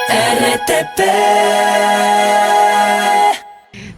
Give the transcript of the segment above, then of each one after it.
RTP.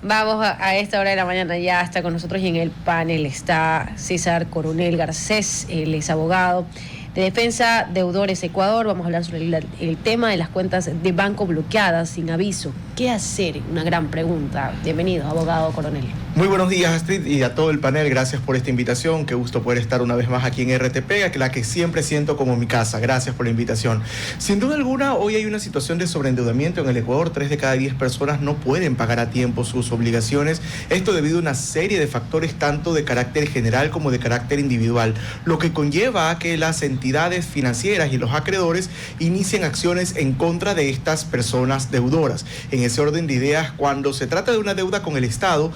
Vamos a esta hora de la mañana, ya está con nosotros y en el panel está César Coronel Garcés, él es abogado de Defensa Deudores Ecuador. Vamos a hablar sobre el tema de las cuentas de banco bloqueadas sin aviso. ¿Qué hacer? Una gran pregunta. Bienvenido, abogado Coronel. Muy buenos días, Astrid, y a todo el panel. Gracias por esta invitación. Qué gusto poder estar una vez más aquí en RTP, la que siempre siento como mi casa. Gracias por la invitación. Sin duda alguna, hoy hay una situación de sobreendeudamiento en el Ecuador. 3 de cada 10 personas no pueden pagar a tiempo sus obligaciones. Esto debido a una serie de factores, tanto de carácter general como de carácter individual, lo que conlleva a que las entidades financieras y los acreedores inicien acciones en contra de estas personas deudoras. En ese orden de ideas, cuando se trata de una deuda con el Estado,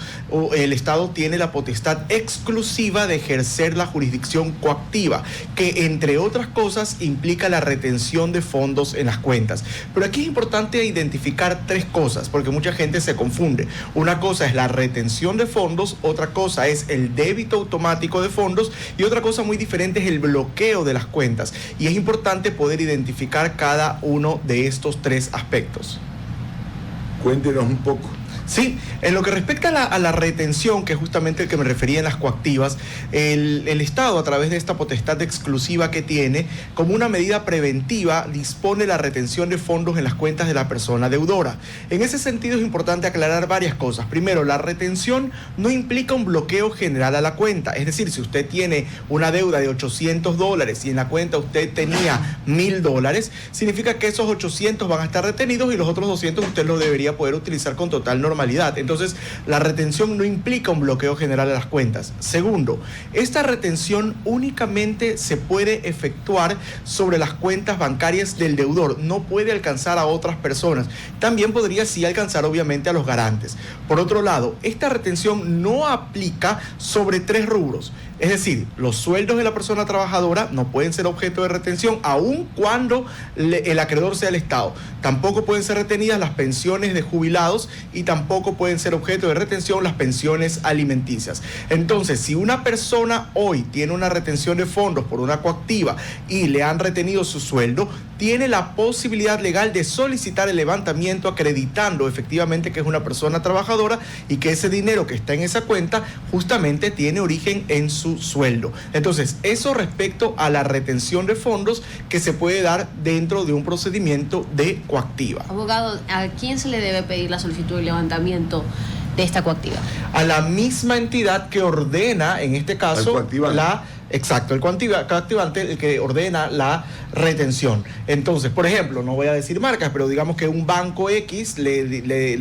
el Estado tiene la potestad exclusiva de ejercer la jurisdicción coactiva, que entre otras cosas implica la retención de fondos en las cuentas. Pero aquí es importante identificar 3 cosas, porque mucha gente se confunde. Una cosa es la retención de fondos, otra cosa es el débito automático de fondos y otra cosa muy diferente es el bloqueo de las cuentas. Y es importante poder identificar cada uno de estos 3 aspectos. Cuéntenos un poco. Sí, en lo que respecta a la retención, que es justamente el que me refería en las coactivas, el Estado, a través de esta potestad exclusiva que tiene, como una medida preventiva, dispone la retención de fondos en las cuentas de la persona deudora. En ese sentido es importante aclarar varias cosas. Primero, la retención no implica un bloqueo general a la cuenta. Es decir, si usted tiene una deuda de $800 y en la cuenta usted tenía $1,000, significa que esos 800 van a estar retenidos y los otros 200 usted los debería poder utilizar con total normalidad. Entonces, la retención no implica un bloqueo general a las cuentas. Segundo, esta retención únicamente se puede efectuar sobre las cuentas bancarias del deudor, no puede alcanzar a otras personas. También podría sí alcanzar obviamente a los garantes. Por otro lado, esta retención no aplica sobre 3 rubros. Es decir, los sueldos de la persona trabajadora no pueden ser objeto de retención, aun cuando el acreedor sea el Estado. Tampoco pueden ser retenidas las pensiones de jubilados y tampoco pueden ser objeto de retención las pensiones alimenticias. Entonces, si una persona hoy tiene una retención de fondos por una coactiva y le han retenido su sueldo, tiene la posibilidad legal de solicitar el levantamiento acreditando efectivamente que es una persona trabajadora y que ese dinero que está en esa cuenta justamente tiene origen en su sueldo. Entonces, eso respecto a la retención de fondos que se puede dar dentro de un procedimiento de coactiva. Abogado, ¿a quién se le debe pedir la solicitud de levantamiento de esta coactiva? A la misma entidad que ordena, en este caso, el coactivante, el que ordena la retención. Entonces, por ejemplo, no voy a decir marcas, pero digamos que un banco X le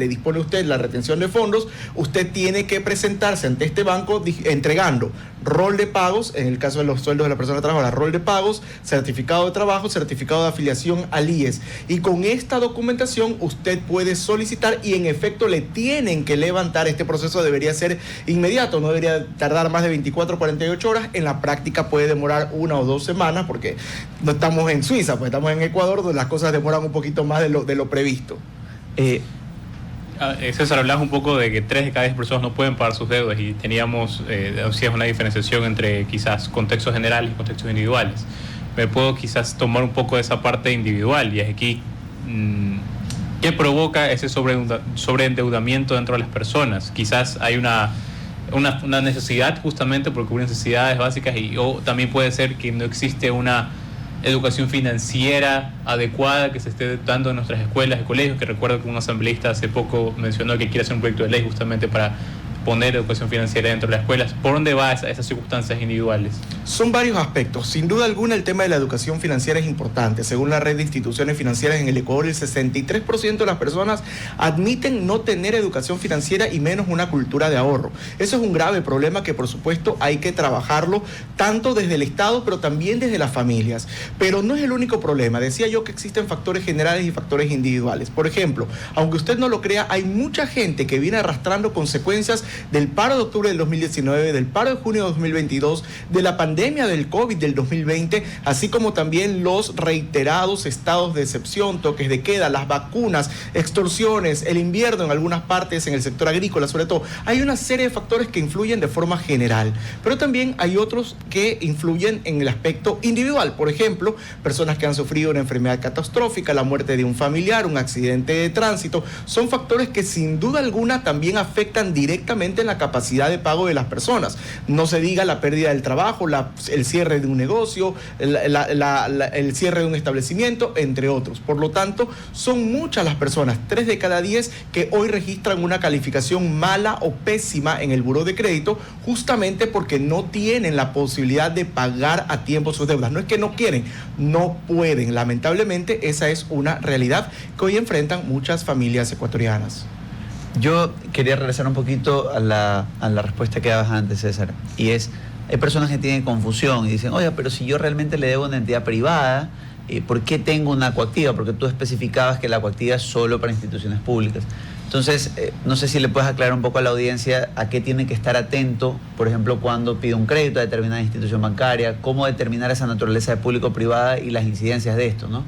dispone a usted la retención de fondos, usted tiene que presentarse ante este banco entregando rol de pagos, en el caso de los sueldos de la persona trabajadora, rol de pagos, certificado de trabajo, certificado de afiliación al IES. Y con esta documentación usted puede solicitar y en efecto le tienen que levantar. Este proceso debería ser inmediato, no debería tardar más de 24 o 48 horas. En la práctica puede demorar 1 o 2 semanas porque no estamos en Suiza, pues estamos en Ecuador, donde las cosas demoran un poquito más de lo previsto. César, hablabas un poco de que 3 de cada 10 personas no pueden pagar sus deudas y teníamos una diferenciación entre quizás contextos generales y contextos individuales. Me puedo quizás tomar un poco de esa parte individual y es aquí ¿qué provoca ese sobreendeudamiento dentro de las personas? Quizás hay una necesidad justamente por cubrir necesidades básicas o también puede ser que no existe una educación financiera adecuada que se esté dando en nuestras escuelas y colegios, que recuerdo que un asambleísta hace poco mencionó que quiere hacer un proyecto de ley justamente para poner educación financiera dentro de las escuelas. ¿Por dónde va esas circunstancias individuales? Son varios aspectos. Sin duda alguna, el tema de la educación financiera es importante. Según la red de instituciones financieras en el Ecuador, el 63% de las personas admiten no tener educación financiera y menos una cultura de ahorro. Eso es un grave problema que, por supuesto, hay que trabajarlo tanto desde el Estado, pero también desde las familias. Pero no es el único problema. Decía yo que existen factores generales y factores individuales. Por ejemplo, aunque usted no lo crea, hay mucha gente que viene arrastrando consecuencias del paro de octubre del 2019, del paro de junio de 2022, de la pandemia del COVID del 2020, así como también los reiterados estados de excepción, toques de queda, las vacunas, extorsiones, el invierno en algunas partes, en el sector agrícola sobre todo. Hay una serie de factores que influyen de forma general, pero también hay otros que influyen en el aspecto individual. Por ejemplo, personas que han sufrido una enfermedad catastrófica, la muerte de un familiar, un accidente de tránsito, son factores que sin duda alguna también afectan directamente en la capacidad de pago de las personas. No se diga la pérdida del trabajo, el cierre de un negocio, el cierre de un establecimiento, entre otros. Por lo tanto, son muchas las personas, 3 de cada 10, que hoy registran una calificación mala o pésima en el buró de crédito, justamente porque no tienen la posibilidad de pagar a tiempo sus deudas. No es que no quieren, no pueden. Lamentablemente, esa es una realidad que hoy enfrentan muchas familias ecuatorianas. Yo quería regresar un poquito a la respuesta que dabas antes, César, y es, hay personas que tienen confusión y dicen, oye, pero si yo realmente le debo a una entidad privada, ¿por qué tengo una coactiva? Porque tú especificabas que la coactiva es solo para instituciones públicas. Entonces, no sé si le puedes aclarar un poco a la audiencia a qué tiene que estar atento, por ejemplo, cuando pide un crédito a determinada institución bancaria, cómo determinar esa naturaleza de público-privada y las incidencias de esto, ¿no?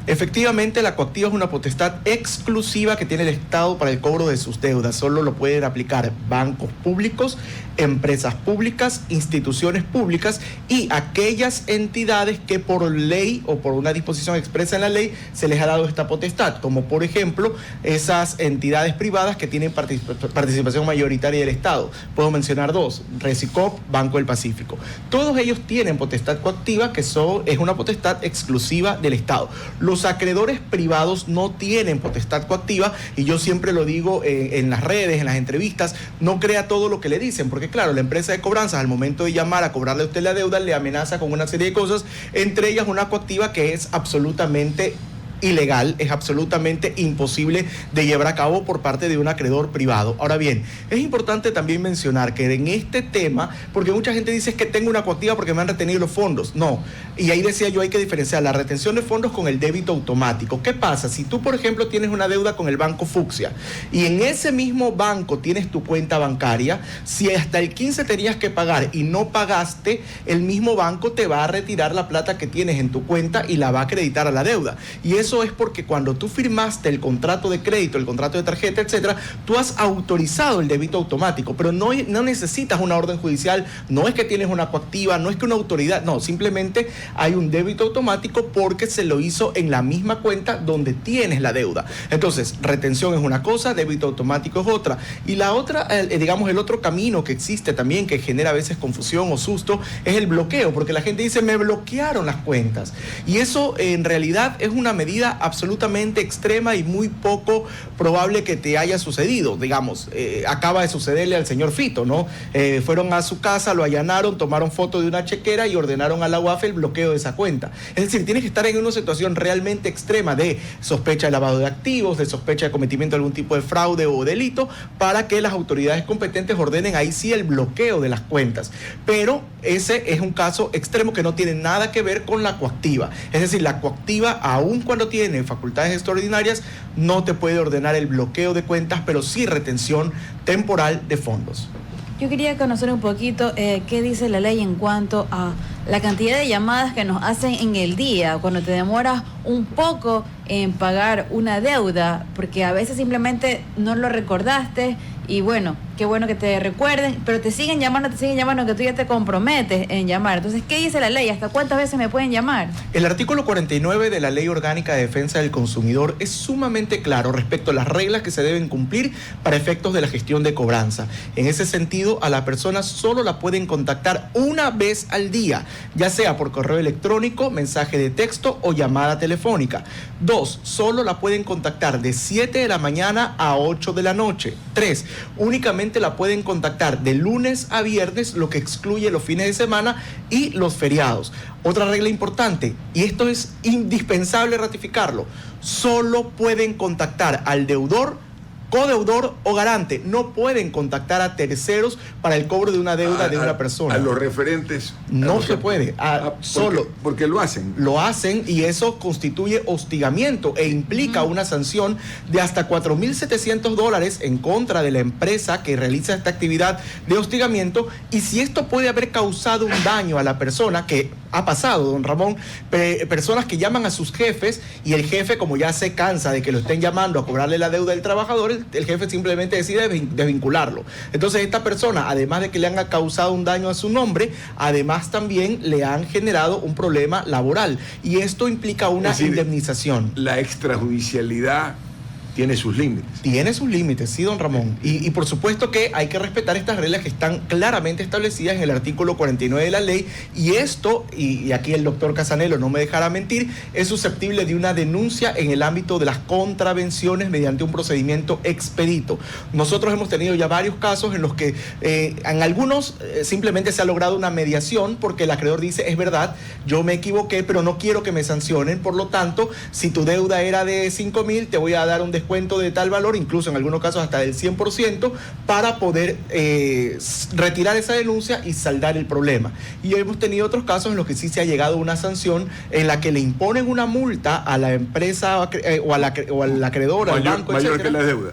Efectivamente, la coactiva es una potestad exclusiva que tiene el Estado para el cobro de sus deudas. Solo lo pueden aplicar bancos públicos, empresas públicas, instituciones públicas y aquellas entidades que por ley o por una disposición expresa en la ley se les ha dado esta potestad, como por ejemplo esas entidades privadas que tienen participación mayoritaria del Estado. Puedo mencionar 2, Resicop, Banco del Pacífico. Todos ellos tienen potestad coactiva, que es una potestad exclusiva del Estado. Los acreedores privados no tienen potestad coactiva, y yo siempre lo digo en las redes, en las entrevistas, no crea todo lo que le dicen, porque claro, la empresa de cobranzas al momento de llamar a cobrarle a usted la deuda le amenaza con una serie de cosas, entre ellas una coactiva que es absolutamente ilegal, es absolutamente imposible de llevar a cabo por parte de un acreedor privado. Ahora bien, es importante también mencionar que en este tema, porque mucha gente dice que tengo una coactiva porque me han retenido los fondos. No, y ahí decía yo, hay que diferenciar la retención de fondos con el débito automático. ¿Qué pasa? Si tú, por ejemplo, tienes una deuda con el Banco Fucsia y en ese mismo banco tienes tu cuenta bancaria, si hasta el 15 tenías que pagar y no pagaste, el mismo banco te va a retirar la plata que tienes en tu cuenta y la va a acreditar a la deuda. Y eso es porque cuando tú firmaste el contrato de crédito, el contrato de tarjeta, etcétera, tú has autorizado el débito automático, pero no necesitas una orden judicial, no es que tienes una coactiva, no es que una autoridad, no, simplemente hay un débito automático porque se lo hizo en la misma cuenta donde tienes la deuda. Entonces, retención es una cosa, débito automático es otra. Y la otra, digamos, el otro camino que existe también, que genera a veces confusión o susto, es el bloqueo, porque la gente dice, me bloquearon las cuentas. Y eso en realidad es una medida absolutamente extrema y muy poco probable que te haya sucedido. Digamos, acaba de sucederle al señor Fito, ¿no? Fueron a su casa, lo allanaron, tomaron foto de una chequera y ordenaron a la UAF el bloqueo de esa cuenta. Es decir, tienes que estar en una situación realmente extrema de sospecha de lavado de activos, de sospecha de cometimiento de algún tipo de fraude o delito, para que las autoridades competentes ordenen ahí sí el bloqueo de las cuentas. Pero ese es un caso extremo que no tiene nada que ver con la coactiva. Es decir, la coactiva, aun cuando tiene facultades extraordinarias, no te puede ordenar el bloqueo de cuentas, pero sí retención temporal de fondos. Yo quería conocer un poquito qué dice la ley en cuanto a la cantidad de llamadas que nos hacen en el día, cuando te demoras un poco en pagar una deuda, porque a veces simplemente no lo recordaste y bueno, qué bueno que te recuerden, pero te siguen llamando, que tú ya te comprometes en llamar. Entonces, ¿qué dice la ley? ¿Hasta cuántas veces me pueden llamar? El artículo 49 de la Ley Orgánica de Defensa del Consumidor es sumamente claro respecto a las reglas que se deben cumplir para efectos de la gestión de cobranza. En ese sentido, a la persona solo la pueden contactar una vez al día, ya sea por correo electrónico, mensaje de texto o llamada telefónica. 2, solo la pueden contactar de 7 de la mañana a 8 de la noche. 3, únicamente la pueden contactar de lunes a viernes, lo que excluye los fines de semana y los feriados. Otra regla importante, y esto es indispensable ratificarlo, solo pueden contactar al deudor codeudor o garante no pueden contactar a terceros para el cobro de una deuda de una persona. A los referentes. No se puede. Solo porque lo hacen. lo hacen, y eso constituye hostigamiento e implica una sanción de hasta $4,700 en contra de la empresa que realiza esta actividad de hostigamiento. Y si esto puede haber causado un daño a la persona, que ha pasado, don Ramón, personas que llaman a sus jefes y el jefe, como ya se cansa de que lo estén llamando a cobrarle la deuda del trabajador, el jefe simplemente decide desvincularlo. Entonces esta persona, además de que le han causado un daño a su nombre, además también le han generado un problema laboral, y esto implica una indemnización. La extrajudicialidad tiene sus límites. Tiene sus límites, sí, don Ramón. Y por supuesto que hay que respetar estas reglas que están claramente establecidas en el artículo 49 de la ley, y esto, y aquí el doctor Casanelo no me dejará mentir, es susceptible de una denuncia en el ámbito de las contravenciones mediante un procedimiento expedito. Nosotros hemos tenido ya varios casos en los que en algunos simplemente se ha logrado una mediación porque el acreedor dice: es verdad, yo me equivoqué, pero no quiero que me sancionen, por lo tanto, si tu deuda era de 5,000, te voy a dar un descuento de tal valor, incluso en algunos casos hasta del 100%, para poder retirar esa denuncia y saldar el problema. Y hemos tenido otros casos en los que sí se ha llegado a una sanción en la que le imponen una multa a la empresa o al acreedor, al banco, mayor etcétera. que la deuda.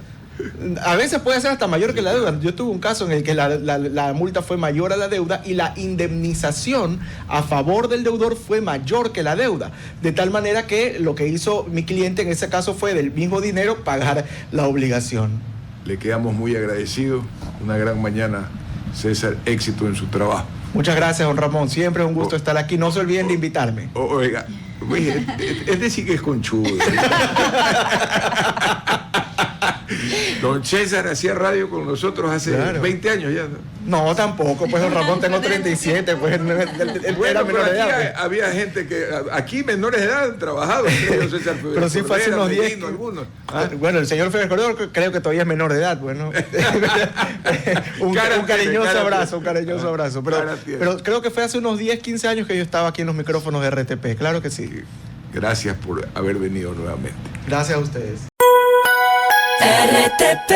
A veces puede ser hasta mayor que la deuda. Yo tuve un caso en el que la multa fue mayor a la deuda y la indemnización a favor del deudor fue mayor que la deuda. De tal manera que lo que hizo mi cliente en ese caso fue del mismo dinero pagar la obligación. Le quedamos muy agradecidos. Una gran mañana, César. Éxito en su trabajo. Muchas gracias, don Ramón. Siempre es un gusto estar aquí. No se olviden de invitarme. Oiga, es decir que es conchudo. Don César hacía radio con nosotros hace 20 años ya. No, tampoco, pues don Ramón, tengo 37, pues él era menor de edad. Pues. Había gente que aquí menores de edad han trabajado. César, pero sí fue hace unos 10. Algunos. Bueno, el señor Félix Cordero creo que todavía es menor de edad, bueno. un cariñoso abrazo. Pero creo que fue hace unos 10, 15 años que yo estaba aquí en los micrófonos de RTP, claro que sí. Gracias por haber venido nuevamente. Gracias a ustedes. RTP